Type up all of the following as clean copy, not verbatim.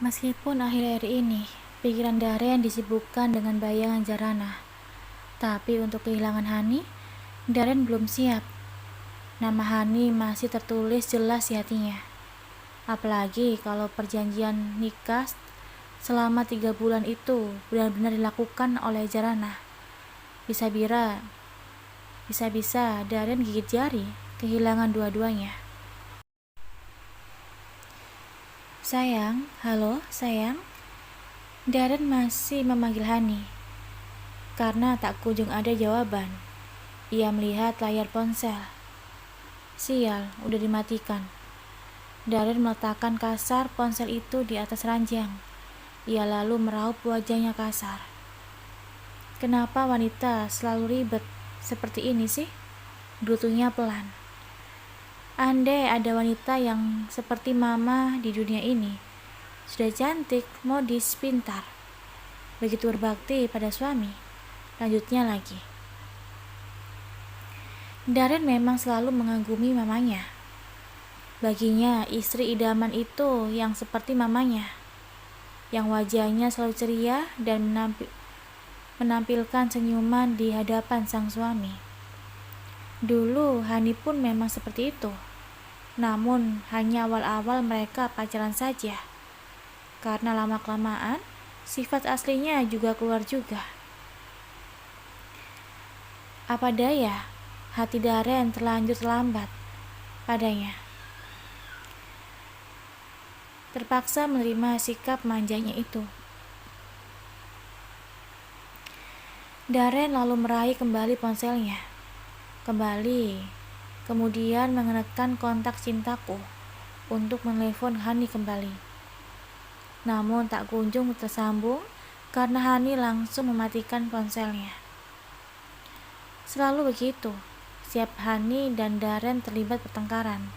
Meskipun akhir-akhir ini pikiran Darren disibukkan dengan bayangan Jarana, tapi untuk kehilangan Hani, Darren belum siap. Nama Hani masih tertulis jelas di hatinya. Apalagi kalau perjanjian nikah selama 3 bulan itu benar-benar dilakukan oleh Jarana. Bisa-bisa Darren gigit jari kehilangan dua-duanya. Sayang, halo sayang. Darren masih memanggil Hani. Karena tak kunjung ada jawaban. Ia melihat layar ponsel. Sial, udah dimatikan. Darren meletakkan kasar ponsel itu di atas ranjang. Ia lalu meraup wajahnya kasar. Kenapa wanita selalu ribet seperti ini sih? Gerutunya pelan. Andai ada wanita yang seperti mama di dunia ini, sudah cantik, modis, pintar, begitu berbakti pada suami. Lanjutnya lagi. Darren memang selalu mengagumi mamanya. Baginya, istri idaman itu yang seperti mamanya, yang wajahnya selalu ceria dan menampilkan senyuman di hadapan sang suami. Dulu, Hani pun memang seperti itu. Namun, hanya awal-awal mereka pacaran saja. Karena lama-kelamaan, sifat aslinya juga keluar juga. Apa daya, hati Darren terlanjur terlambat padanya. Terpaksa menerima sikap manjanya itu. Darren lalu meraih kembali ponselnya. Kemudian menekan kontak cintaku untuk menelepon Hani kembali. Namun tak kunjung tersambung karena Hani langsung mematikan ponselnya. Selalu begitu, setiap Hani dan Darren terlibat pertengkaran.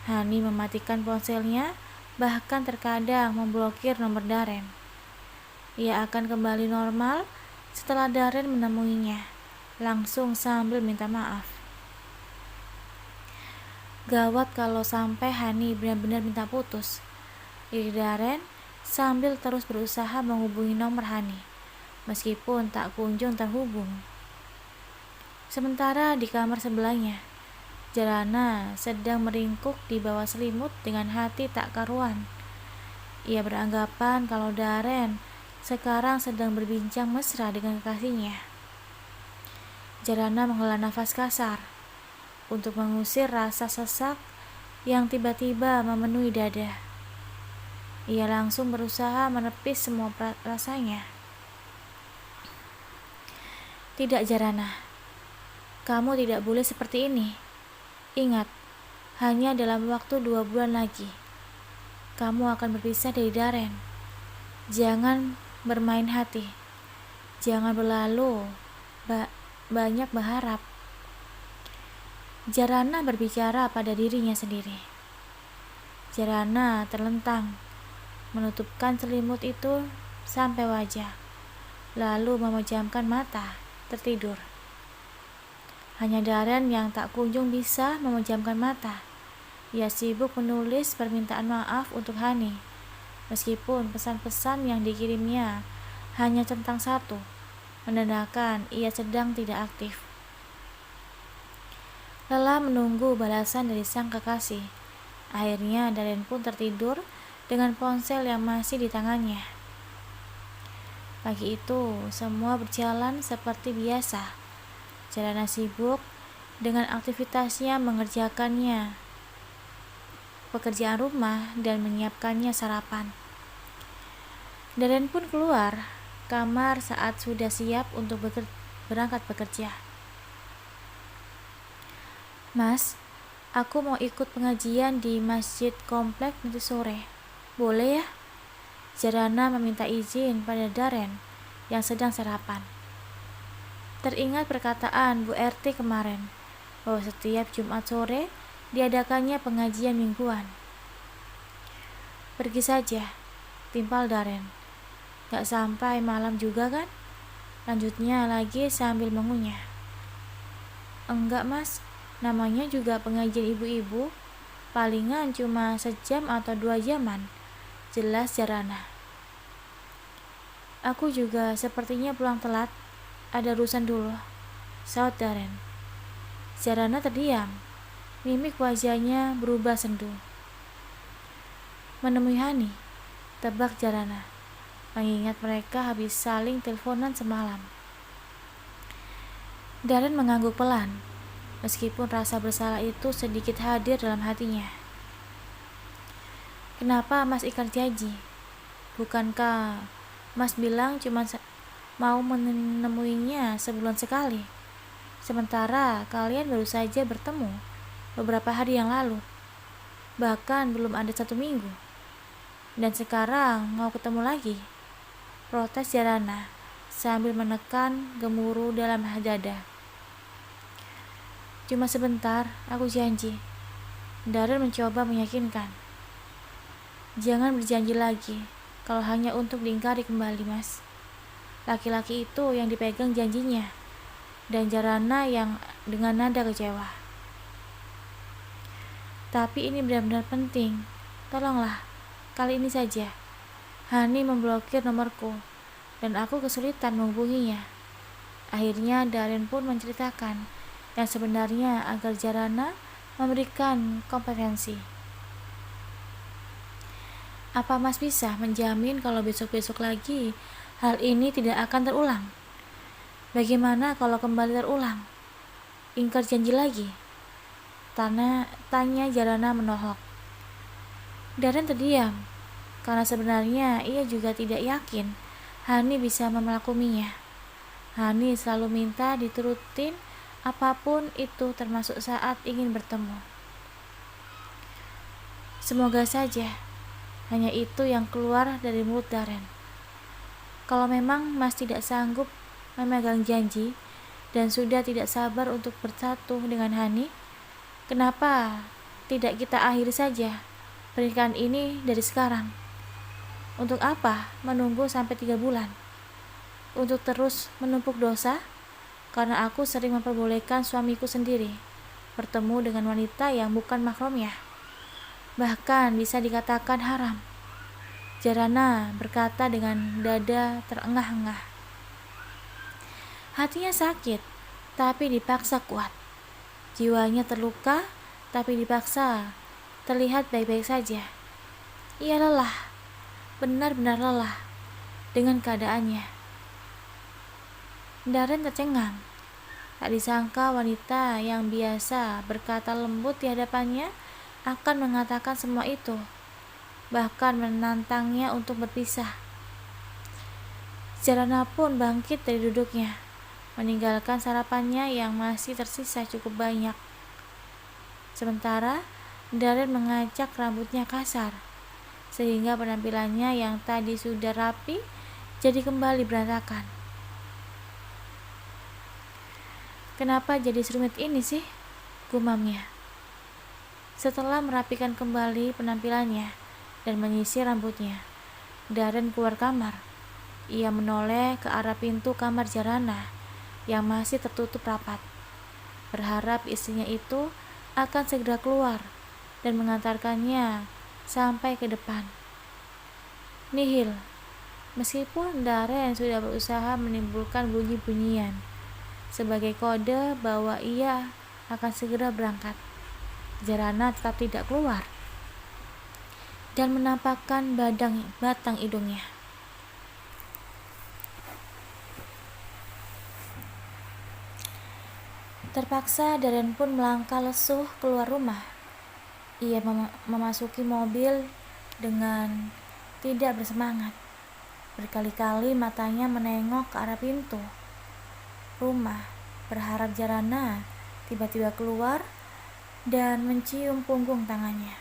Hani mematikan ponselnya, bahkan terkadang memblokir nomor Darren. Ia akan kembali normal setelah Darren menemuinya, langsung sambil minta maaf. Gawat kalau sampai Hani benar-benar minta putus. Iri Darren sambil terus berusaha menghubungi nomor Hani, meskipun tak kunjung terhubung. Sementara di kamar sebelahnya, Jarana sedang meringkuk di bawah selimut dengan hati tak karuan. Ia beranggapan kalau Darren sekarang sedang berbincang mesra dengan kekasihnya. Jarana menghela nafas kasar untuk mengusir rasa sesak yang tiba-tiba memenuhi dada. Ia langsung berusaha menepis semua rasanya. Tidak, Jarana. Kamu tidak boleh seperti ini. Ingat, hanya dalam waktu 2 bulan lagi, kamu akan berpisah dari Darren. Jangan bermain hati. Jangan berlalu banyak berharap. Jarana berbicara pada dirinya sendiri. Jarana terlentang, menutupkan selimut itu sampai wajah, lalu memejamkan mata, tertidur. Hanya Darren yang tak kunjung bisa memejamkan mata. Ia sibuk menulis permintaan maaf untuk Hani, meskipun pesan-pesan yang dikirimnya hanya centang satu, menandakan ia sedang tidak aktif. Lelah menunggu balasan dari sang kekasih. Akhirnya Darren pun tertidur dengan ponsel yang masih di tangannya. Pagi itu semua berjalan seperti biasa. Jarana sibuk dengan aktivitasnya mengerjakannya pekerjaan rumah dan menyiapkannya sarapan. Darren pun keluar kamar saat sudah siap untuk berangkat bekerja. Mas, aku mau ikut pengajian di masjid komplek nanti sore. Boleh ya? Jarana meminta izin pada Darren yang sedang sarapan. Teringat perkataan Bu RT kemarin, bahwa setiap Jumat sore diadakannya pengajian mingguan. Pergi saja, timpal Darren. Gak sampai malam juga kan? Lanjutnya lagi sambil mengunyah. Enggak mas, namanya juga pengajian ibu-ibu, palingan cuma sejam atau 2 jaman. jelas Jarana. Aku juga sepertinya pulang telat, ada urusan dulu, saut Darren. Jarana terdiam, mimik wajahnya berubah sendu. Menemui Hani, tebak Jarana, mengingat mereka habis saling teleponan semalam. Darren mengangguk pelan, meskipun rasa bersalah itu sedikit hadir dalam hatinya. Kenapa Mas ingkar janji? Bukankah Mas bilang cuma mau menemuinya sebulan sekali? Sementara kalian baru saja bertemu beberapa hari yang lalu. Bahkan belum ada 1 minggu. Dan sekarang mau ketemu lagi? Protes Jarana sambil menekan gemuruh dalam dada. Cuma sebentar, aku janji. Darren mencoba meyakinkan. Jangan berjanji lagi kalau hanya untuk diingkari kembali, Mas. Laki-laki itu yang dipegang janjinya, dan Jarana yang dengan nada kecewa. Tapi ini benar-benar penting. Tolonglah, kali ini saja. Hani memblokir nomorku, dan aku kesulitan menghubunginya. Akhirnya Darren pun menceritakan yang sebenarnya agar Jarana memberikan kompetensi. Apa Mas bisa menjamin kalau besok-besok lagi hal ini tidak akan terulang? Bagaimana kalau kembali terulang? Ingkar janji lagi? Tanya Jarana menohok. Darren terdiam, karena sebenarnya ia juga tidak yakin Hani bisa memelakuminya. Hani selalu minta diturutin apapun itu, termasuk saat ingin bertemu. Semoga saja. Hanya itu yang keluar dari mulut Darren. Kalau memang Mas tidak sanggup memegang janji dan sudah tidak sabar untuk bersatu dengan Hani, kenapa tidak kita akhiri saja pernikahan ini dari sekarang? Untuk apa menunggu sampai 3 bulan? Untuk terus menumpuk dosa? Karena aku sering memperbolehkan suamiku sendiri bertemu dengan wanita yang bukan mahramnya. Bahkan bisa dikatakan haram. Jarana berkata dengan dada terengah-engah. Hatinya sakit, tapi dipaksa kuat. Jiwanya terluka, tapi dipaksa terlihat baik-baik saja. Ia lelah, benar-benar lelah dengan keadaannya. Darren tercengang. Tak disangka wanita yang biasa berkata lembut di hadapannya akan mengatakan semua itu, bahkan menantangnya untuk berpisah. Jarana pun bangkit dari duduknya, meninggalkan sarapannya yang masih tersisa cukup banyak. Sementara Darren mengacak rambutnya kasar, sehingga penampilannya yang tadi sudah rapi jadi kembali berantakan. Kenapa jadi serumit ini sih? Gumamnya. Setelah merapikan kembali penampilannya dan menyisir rambutnya, Darren keluar kamar. Ia menoleh ke arah pintu kamar Jarana yang masih tertutup rapat, berharap istrinya itu akan segera keluar dan mengantarkannya sampai ke depan. Nihil. Meskipun Darren sudah berusaha menimbulkan bunyi-bunyian sebagai kode bahwa ia akan segera berangkat, Jarana tetap tidak keluar dan menampakkan batang hidungnya. Terpaksa Darren pun melangkah lesuh keluar rumah. Ia memasuki mobil dengan tidak bersemangat. Berkali-kali matanya menengok ke arah pintu rumah, berharap Jarana tiba-tiba keluar dan mencium punggung tangannya.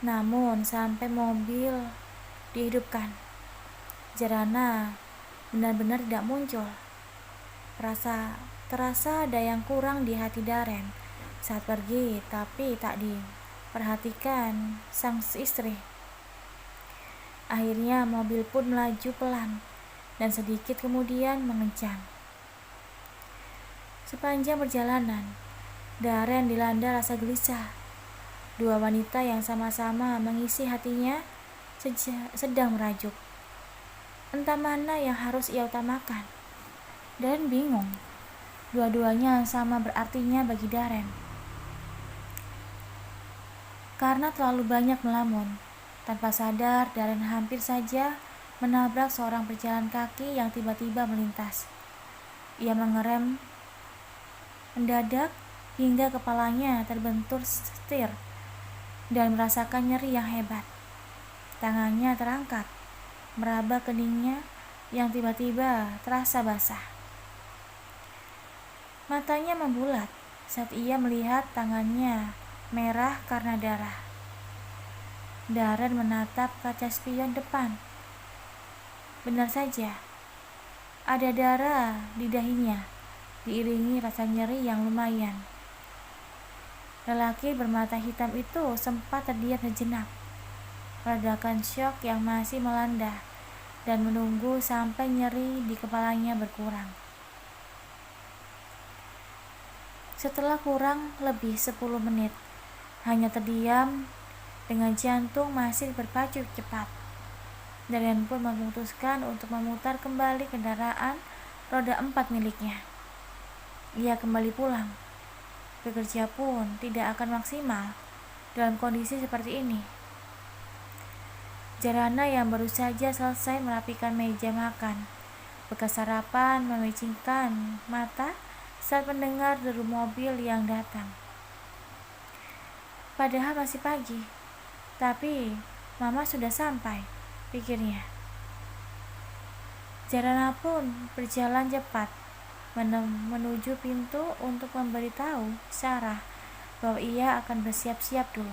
Namun sampai mobil dihidupkan, Jarana benar-benar tidak muncul. Terasa ada yang kurang di hati Darren saat pergi, tapi tak diperhatikan sang istri. Akhirnya mobil pun melaju pelan dan sedikit kemudian mengencang. Sepanjang perjalanan, Darren dilanda rasa gelisah. Dua wanita yang sama-sama mengisi hatinya sedang merajuk. Entah mana yang harus ia utamakan. Darren bingung. Dua-duanya sama berartinya bagi Darren. Karena terlalu banyak melamun, tanpa sadar Darren hampir saja menabrak seorang pejalan kaki yang tiba-tiba melintas. Ia mengerem mendadak hingga kepalanya terbentur setir dan merasakan nyeri yang hebat. Tangannya terangkat, meraba keningnya yang tiba-tiba terasa basah. Matanya membulat saat ia melihat tangannya merah karena darah. Darren menatap kaca spion depan. Benar saja, ada darah di dahinya, diiringi rasa nyeri yang lumayan. Lelaki bermata hitam itu sempat terdiam sejenak, meredakan syok yang masih melanda, dan menunggu sampai nyeri di kepalanya berkurang. Setelah kurang lebih 10 menit, hanya terdiam dengan jantung masih berpacu cepat. Darren pun memutuskan untuk memutar kembali kendaraan roda 4 miliknya. Ia kembali pulang. Bekerja pun tidak akan maksimal dalam kondisi seperti ini. Jarana yang baru saja selesai merapikan meja makan, bekas sarapan memicingkan mata saat mendengar deru mobil yang datang. Padahal masih pagi, tapi Mama sudah sampai, pikirnya. Jarana pun berjalan cepat menuju pintu untuk memberitahu Sarah bahwa ia akan bersiap-siap dulu.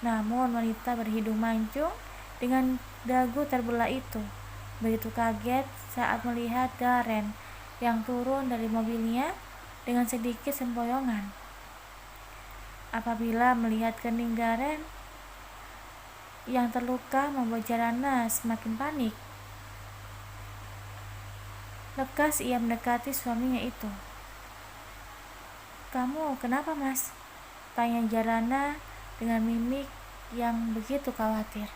Namun wanita berhidung mancung dengan dagu terbelah itu begitu kaget saat melihat Darren yang turun dari mobilnya dengan sedikit sempoyongan. Apabila melihat kening Darren yang terluka membuat Jarana semakin panik. Lekas ia mendekati suaminya itu. "Kamu kenapa, Mas?" tanya Jarana dengan mimik yang begitu khawatir.